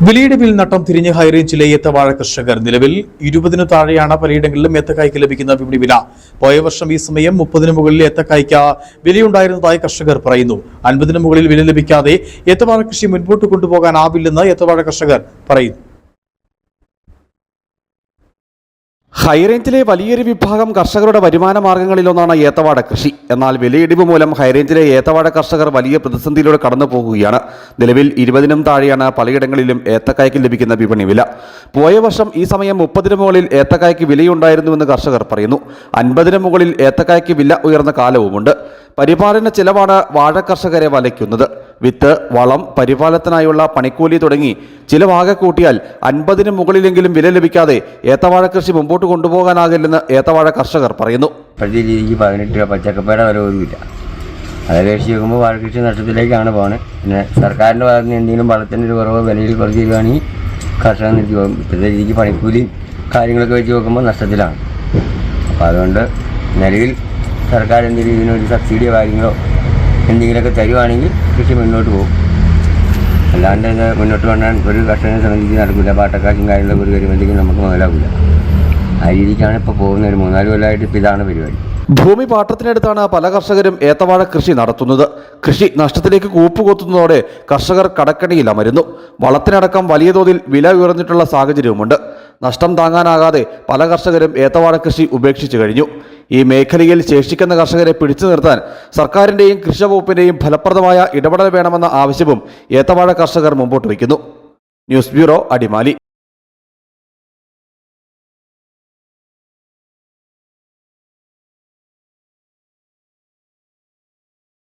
വിലയിടിവിൽ നട്ടം തിരിഞ്ഞ് ഹൈറേഞ്ചിലെ ഏത്തവാഴ കർഷകർ നിലവിൽ 20 താഴെയാണ് പലയിടങ്ങളിലും ഏത്തക്കായ്ക്ക് ലഭിക്കുന്ന വിപണി വില. പോയ വർഷം ഈ സമയം 30 മുകളിൽ ഏത്തക്കായ്ക്ക് വിലയുണ്ടായിരുന്നതായി കർഷകർ പറയുന്നു. 50 മുകളിൽ വില ലഭിക്കാതെ ഏത്തവാഴ കൃഷി മുൻപോട്ട് കൊണ്ടുപോകാനാവില്ലെന്ന് ഏത്തവാഴ കർഷകർ പറയുന്നു. ഹൈറേഞ്ചിലെ വലിയൊരു വിഭാഗം കർഷകരുടെ വരുമാന മാർഗങ്ങളിലൊന്നാണ് ഏത്തവാഴ കൃഷി. എന്നാൽ വിലയിടിവ് മൂലം ഹൈറേഞ്ചിലെ ഏത്തവാഴ കർഷകർ വലിയ പ്രതിസന്ധിയിലൂടെ കടന്നു പോകുകയാണ്. നിലവിൽ 20 താഴെയാണ് പലയിടങ്ങളിലും ഏത്തക്കായ്ക്ക് ലഭിക്കുന്ന വിപണി വില. പോയ വർഷം ഈ സമയം 30 മുകളിൽ ഏത്തക്കായ്ക്ക് വിലയുണ്ടായിരുന്നുവെന്ന് കർഷകർ പറയുന്നു. 50 മുകളിൽ ഏത്തക്കായ്ക്ക് വില ഉയർന്ന കാലവുമുണ്ട്. പരിപാലന ചെലവാണ് വാഴ കർഷകരെ വലയ്ക്കുന്നത്. വിത്ത്, വളം, പരിപാലനത്തിനായുള്ള പണിക്കൂലി തുടങ്ങി ചിലവാകെ കൂട്ടിയാൽ 50 മുകളിലെങ്കിലും വില ലഭിക്കാതെ ഏത്തവാഴ കൃഷി മുമ്പോട്ട് കൊണ്ടുപോകാനാകില്ലെന്ന് ഏത്തവാഴ കർഷകർ പറയുന്നു. ഇപ്പോഴത്തെ രീതിക്ക് 18 രൂപ പച്ചക്കപ്പയുടെ വില പോലുമില്ല. അത് അപേക്ഷിച്ച് നോക്കുമ്പോൾ വാഴ കൃഷി നഷ്ടത്തിലേക്കാണ് പോകുന്നത്. പിന്നെ സർക്കാരിൻ്റെ ഭാഗത്ത് നിന്ന് എന്തെങ്കിലും വളത്തിൻ്റെ ഒരു കുറവ് വിലയിൽ കുറച്ച് തരുവാണെങ്കിൽ കർഷകർ നിർത്തി പോകും. ഇപ്പോഴത്തെ രീതിക്ക് പണിക്കൂലി കാര്യങ്ങളൊക്കെ വെച്ച് നോക്കുമ്പോൾ നഷ്ടത്തിലാണ്. അപ്പോൾ അതുകൊണ്ട് നിലവിൽ സർക്കാർ എന്തെങ്കിലും ഇതിനൊരു സബ്സിഡിയോ കാര്യങ്ങളോ എന്തെങ്കിലുമൊക്കെ തരുവാണെങ്കിൽ കൃഷി മുന്നോട്ട് പോകും. അല്ലാണ്ട് മുന്നോട്ട് കൊണ്ടാൻ ഒരു കർഷകനെ സംബന്ധിച്ച് നടക്കില്ല. പാട്ടക്കാശും കാര്യങ്ങളൊക്കെ ഒരു വരുമ്പോഴത്തേക്കും നമുക്ക് മുതലാവില്ല. ആ രീതിക്കാണ് ഇപ്പോൾ പോകുന്ന. ഒരു 3-4 കൊല്ലമായിട്ട് ഇപ്പോൾ ഇതാണ് പരിപാടി. ഭൂമി പാട്ടത്തിനടുത്താണ് പല കർഷകരും ഏത്തവാഴ കൃഷി നടത്തുന്നത്. കൃഷി നഷ്ടത്തിലേക്ക് കൂപ്പുകൊത്തുന്നതോടെ കർഷകർ കടക്കണിയിൽ അമരുന്നു. വളത്തിനടക്കം വലിയ തോതിൽ വില ഉയർന്നിട്ടുള്ള സാഹചര്യവുമുണ്ട്. നഷ്ടം താങ്ങാനാകാതെ പല കർഷകരും ഏത്തവാഴ കൃഷി ഉപേക്ഷിച്ചു കഴിഞ്ഞു. ഈ മേഖലയിൽ ശേഷിക്കുന്ന കർഷകരെ പിടിച്ചു നിർത്താൻ സർക്കാരിൻ്റെയും കൃഷി വകുപ്പിൻ്റെയും ഫലപ്രദമായ ഇടപെടൽ വേണമെന്ന ആവശ്യവും ഏത്തവാഴ കർഷകർ മുമ്പോട്ട് വയ്ക്കുന്നു. News bureau, Adimali.